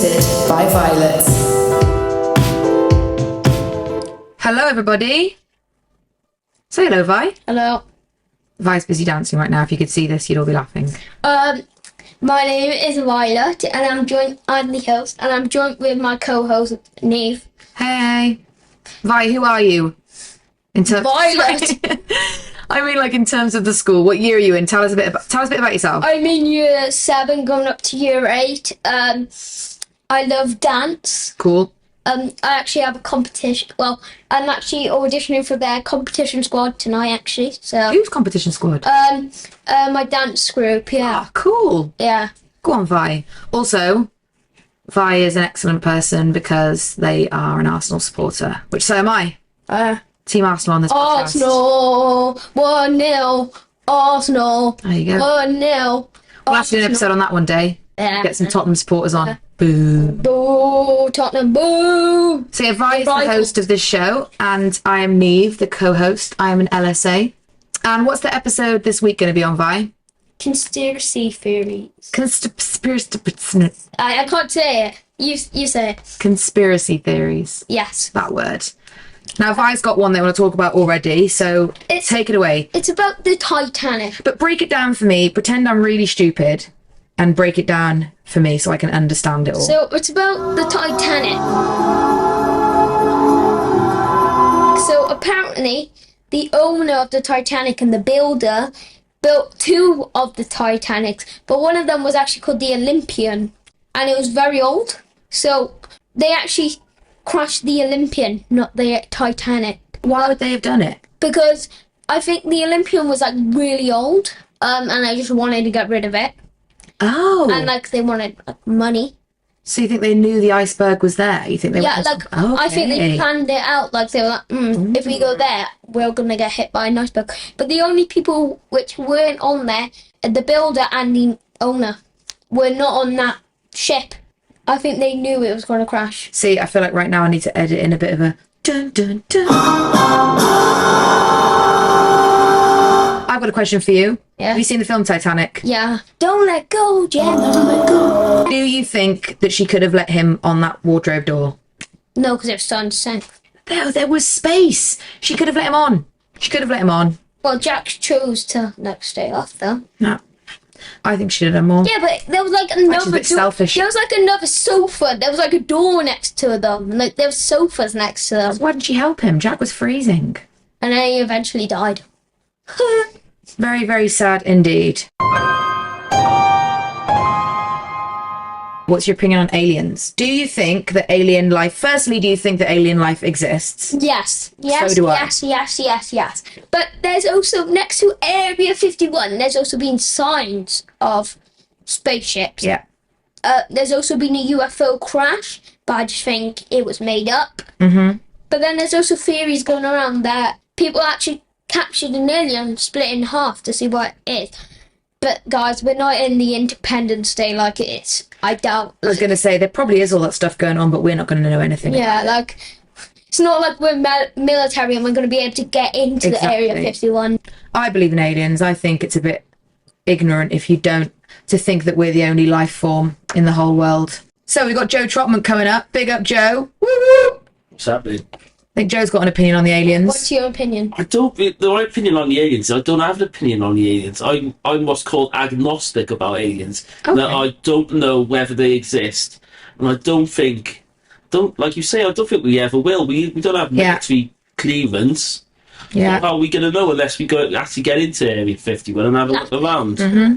hosted by Violet. Hello, everybody. Say hello, Vi. Hello. Vi's busy dancing right now. If you could see this, you'd all be laughing. My name is Violet, and I'm the host, and I'm joined with my co-host, Neve. Hey. Vi, who are you? Violet! I mean, like, in terms of the school, what year are you in? Tell us a bit about yourself. I'm in year 7, going up to year 8. I love dance. Cool. I actually have a competition. Well, I'm actually auditioning for their competition squad tonight, actually. So. Who's competition squad? My dance group, yeah. Oh, cool. Yeah. Go on, Vi. Also, Vi is an excellent person because they are an Arsenal supporter, which so am I. Team Arsenal on this podcast. Arsenal, 1-0. Arsenal, There you go. 1-0. We'll have to do an episode on that one day. Yeah. Get some Tottenham supporters on. Boo. Boo, Tottenham, boo. So yeah, Vi is the host of this show, and I am Neve, the co-host. I am an LSA. And what's the episode this week going to be on, Vi? Conspiracy theories. I can't say it. You say it. Conspiracy theories. Yes. That word. Now, Vi's got one they want to talk about already, so take it away. It's about the Titanic. But break it down for me. Pretend I'm really stupid and break it down for me so I can understand it all. So, it's about the Titanic. So, apparently, the owner of the Titanic and the builder built 2 of the Titanics, but one of them was actually called the Olympian, and it was very old. So, they actually crashed the Olympian, not the Titanic. Why would they have done it? Because I think the Olympian was like really old, and I just wanted to get rid of it. Oh. And like they wanted money. So you think they knew the iceberg was there? You think they Yeah, like I think they planned it out. Like they were like, if we go there, we're gonna get hit by an iceberg. But the only people which weren't on there, the builder and the owner, were not on that ship. I think they knew it was going to crash. See, I feel like right now I need to edit in a bit of a dun dun dun. I've got a question for you. Yeah. Have you seen the film Titanic? Yeah. Don't let go, Jen. Don't let go. Do you think that she could have let him on that wardrobe door? No, because it was starting to sink. There was space. She could have let him on. She could have let him on. Well, Jack chose to stay off though. No. I think she did have more. Yeah, but there was like another. She's a bit selfish. There was like another sofa. There was like a door next to them. Like there was sofas next to them. Why didn't she help him? Jack was freezing. And then he eventually died. Very, very sad indeed. What's your opinion on aliens? Do you think that alien life... Firstly, do you think that alien life exists? Yes. So do I. Yes. But there's also, next to Area 51, there's also been signs of spaceships. Yeah. There's also been a UFO crash, but I just think it was made up. Mm-hmm. But then there's also theories going around that people actually captured an alien, split in half to see what it is. But guys, we're not in the Independence Day like it is. I doubt. I was going to say, there probably is all that stuff going on, but we're not going to know anything. Yeah, like, it's not like we're military and we're going to be able to get into the Area 51. I believe in aliens. I think it's a bit ignorant if you don't, to think that we're the only life form in the whole world. So we've got Joe Trotman coming up. Big up, Joe. Woo-woo! What's happening? I think Joe's got an opinion on the aliens. What's your opinion? My opinion on the aliens, I don't have an opinion on the aliens. I'm what's called agnostic about aliens. Okay. That I don't know whether they exist. And I like you say, I don't think we ever will. We don't have military clearance. Yeah. How are we going to know unless we actually get into Area 51 and have a look around? Mm-hmm.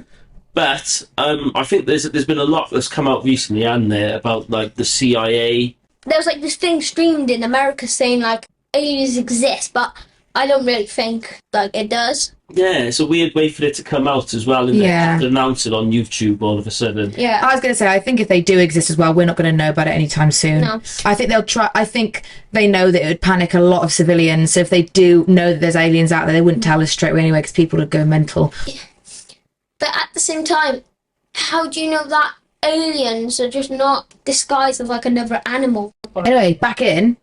But I think there's been a lot that's come out recently, hasn't there, about like the CIA. There was like this thing streamed in America saying like aliens exist, but I don't really think like it does. Yeah, it's a weird way for it to come out as well, and to announce it on YouTube all of a sudden. Yeah. I was going to say, I think if they do exist as well, we're not going to know about it anytime soon. No. I think they'll try. I think they know that it would panic a lot of civilians. So if they do know that there's aliens out there, they wouldn't tell us straight away anyway, because people would go mental. But at the same time, how do you know that aliens are just not disguised as like another animal? Anyway, back in.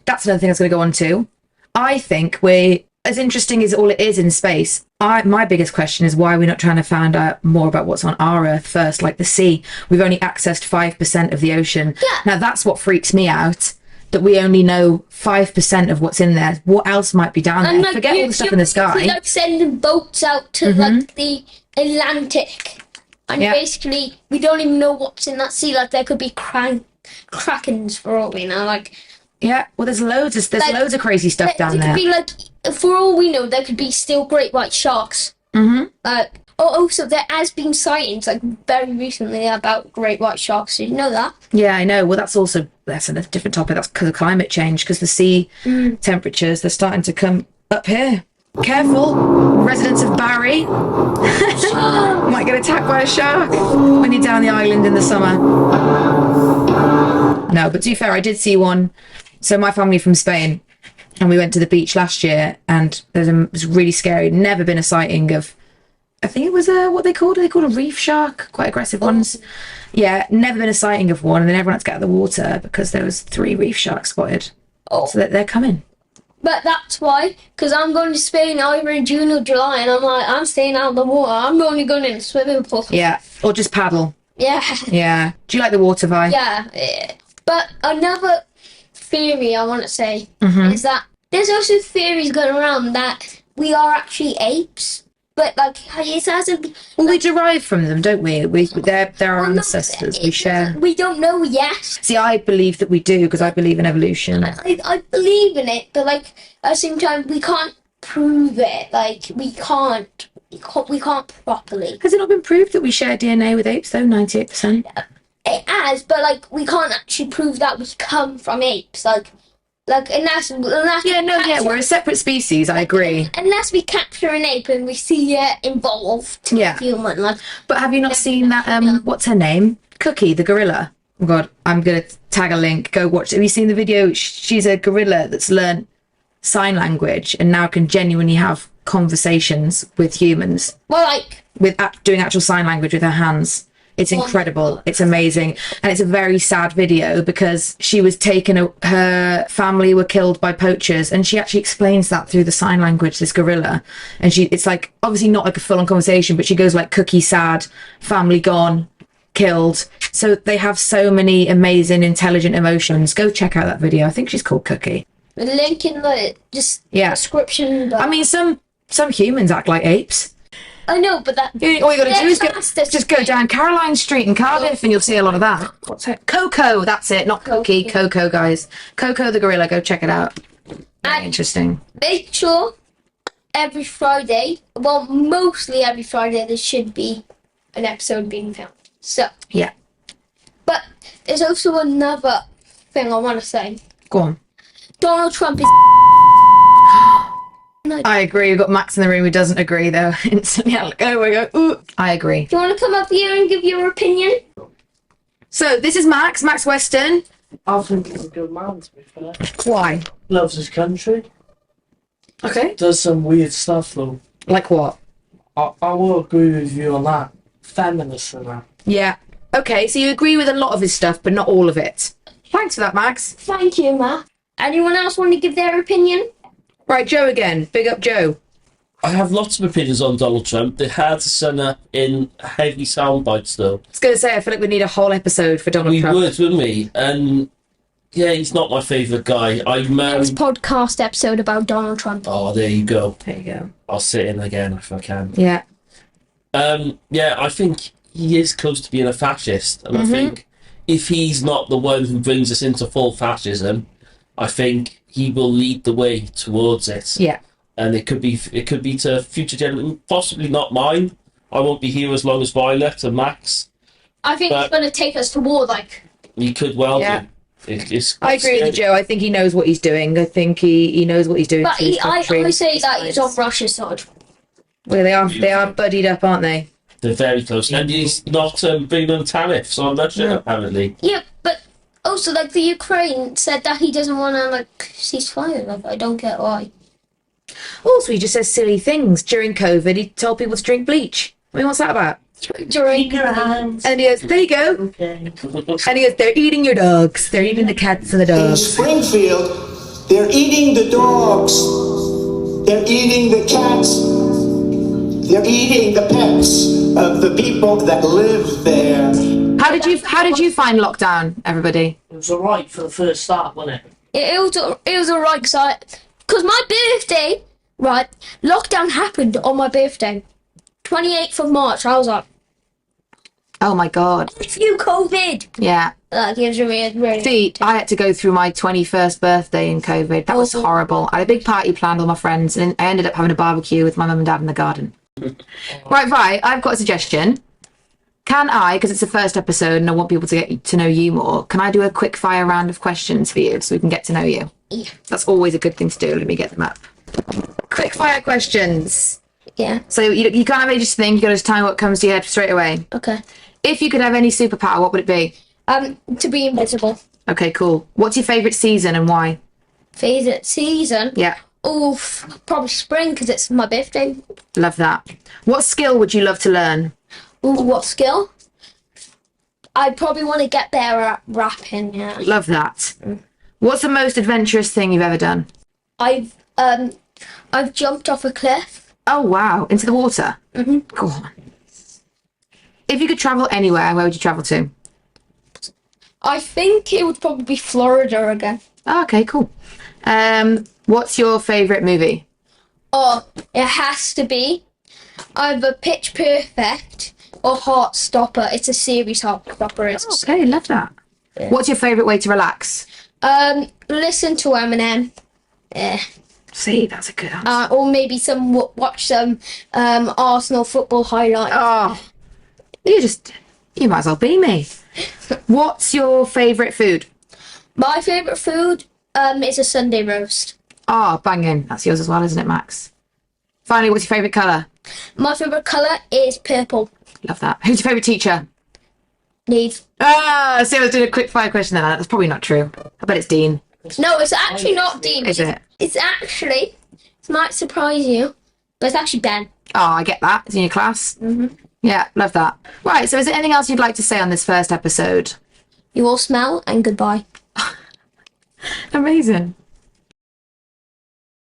That's another thing I was going to go on to. I think we as interesting as all it is in space, my biggest question is why are we not trying to find out more about what's on our Earth first, like the sea? We've only accessed 5% of the ocean. Yeah. Now that's what freaks me out, that we only know 5% of what's in there. What else might be down there? like, Forget all the stuff in the sky. Like sending boats out to like the Atlantic, and Yeah. basically we don't even know what's in that sea. Like there could be krakens for all we know. Like Yeah, well, there's loads of crazy stuff down there there. could be like, for all we know, there could be still great white sharks. Also, there has been sightings like very recently about great white sharks. Did you know that? Yeah, I know. Well, that's a different topic. That's because of climate change, because the sea temperatures, they're starting to come up here. Careful, residents of Barry. Might get attacked by a shark when you're down the island in the summer. No, but to be fair, I did see one. So my family from Spain, and we went to the beach last year, and it was really scary. Never been a sighting of, I think it was what they called a reef shark, quite aggressive ones. Yeah, never been a sighting of one, and then everyone had to get out of the water because there was 3 reef sharks spotted. Oh. So they're coming. But that's why, because I'm going to Spain either in June or July, and I'm staying out of the water. I'm only going in a swimming pool. Yeah, or just paddle. Yeah. Yeah. Do you like the water, Vi? Yeah. But another theory I want to say is that there's also theories going around that we are actually apes. But like it hasn't. Well, we derive from them, don't we? They're our ancestors. We share. We don't know yet. See, I believe that we do because I believe in evolution. I believe in it, but like at the same time, we can't prove it. Like we can't properly. Has it not been proved that we share DNA with apes though? 98%. It has, but like we can't actually prove that we come from apes. Like unless we're a separate species. I agree. Unless we capture an ape and we see it evolve to a human. Like, But have you not seen that? What's her name? Cookie, the gorilla. Oh God, I'm gonna tag a link. Go watch. Have you seen the video? She's a gorilla that's learned sign language and now can genuinely have conversations with humans. well, like With doing actual sign language with her hands. It's incredible. It's amazing. And it's a very sad video because she was taken, her family were killed by poachers, and she actually explains that through the sign language, this gorilla. And it's like, obviously not like a full on conversation, but she goes like cookie sad, family gone, killed. So they have so many amazing, intelligent emotions. Go check out that video. I think she's called Cookie. the link in the description. I mean, some humans act like apes. I know, but that All you got to do is that's just go down Caroline Street in Cardiff and you'll see a lot of that. What's it? Coco, that's it, not Cookie. Coco, guys. Coco the gorilla, go check it out. Very interesting. make sure every Friday, well, mostly every Friday, there should be an episode being filmed. So, Yeah, but there's also another thing I want to say. go on. Donald Trump is. I agree. We've got Max in the room who doesn't agree, though. Instantly, we go, ooh. I agree. Do you want to come up here and give your opinion? So, this is Max Weston. I think he's a good man, to be fair. Why? Loves his country. Okay. Does some weird stuff, though. Like what? I will agree with you on that. Feminist and that. Yeah. Okay, so you agree with a lot of his stuff, but not all of it. Thanks for that, Max. Thank you, Matt. Anyone else want to give their opinion? Right, Joe again. Big up Joe. I have lots of opinions on Donald Trump. They're hard to sum up in heavy sound bites, though. I was going to say, I feel like we need a whole episode for Donald We Trump. would, wouldn't we? And yeah, he's not my favourite guy. Next podcast episode about Donald Trump. Oh, there you go. There you go. I'll sit in again if I can. Yeah. Yeah, I think he is close to being a fascist, and I think if he's not the one who brings us into full fascism, I think he will lead the way towards it. Yeah. And it could be to future generations, possibly not mine. I won't be here as long as Violet and Max. I think it's going to take us to war, like. He could well Yeah. do. It's I agree with you, Joe. I think he knows what he's doing. I think he knows what he's doing. But to his country. I say that he's on Russia's side. Well, they are buddied up, aren't they? They're very close. And he's not bringing on tariffs on Russia, apparently. Yeah, but also, like, the Ukraine said that he doesn't want to, like, cease fire. Like, I don't get why. Also, he just says silly things. During COVID, he told people to drink bleach. I mean, what's that about? During your hands. And he goes, there you go. Okay. And he goes, they're eating your dogs. They're eating the cats and the In dogs. Springfield, they're eating the dogs. They're eating the cats. They're eating the pets of the people that live there. How did you find lockdown, everybody? It was alright for the first start, wasn't it? It was alright because my birthday, right, lockdown happened on my birthday. 28th of March, I was like, Oh my god. it's you, COVID. Yeah. Like, it was really See, I had to go through my 21st birthday in COVID. That was Oh. horrible. I had a big party planned with my friends, and I ended up having a barbecue with my mum and dad in the garden. Right, I've got a suggestion. Can I, because it's the first episode and I want people to get to know you more, can I do a quick fire round of questions for you so we can get to know you? Yeah. That's always a good thing to do. Let me get them up. Quick fire questions. Yeah, So you can't have any just think, you got to just tell me what comes to your head straight away. okay. If you could have any superpower, what would it be? To be invisible. Okay, cool. What's your favourite season and why? Favourite season? Yeah, Oof, probably spring because it's my birthday. love that. What skill would you love to learn? Ooh, what skill? I probably want to get better at rapping, yeah. Love that. What's the most adventurous thing you've ever done? I've jumped off a cliff. Oh, wow. Into the water? Mm-hmm. Go on. If you could travel anywhere, where would you travel to? I think it would probably be Florida again. Oh, okay, cool. What's your favourite movie? Oh, it has to be either Pitch Perfect or Heartstopper. It's a series, Heartstopper is. Okay, love that. Yeah. What's your favourite way to relax? Listen to Eminem. Yeah. See, that's a good answer. Or maybe watch some Arsenal football highlights. Oh, you might as well be me. What's your favourite food? My favourite food is a Sunday roast. Oh, banging. That's yours as well, isn't it, Max? Finally, what's your favourite colour? My favourite colour is purple. Love that. Who's your favourite teacher? Neve. Ah, see, I was doing a quick fire question then. That's probably not true. I bet it's Dean. No, it's actually not Dean. Is it? It's actually, it might surprise you, but it's actually Ben. Oh, I get that. It's in your class. Mm-hmm. Yeah, love that. Right, so is there anything else you'd like to say on this first episode? You all smell and goodbye. Amazing.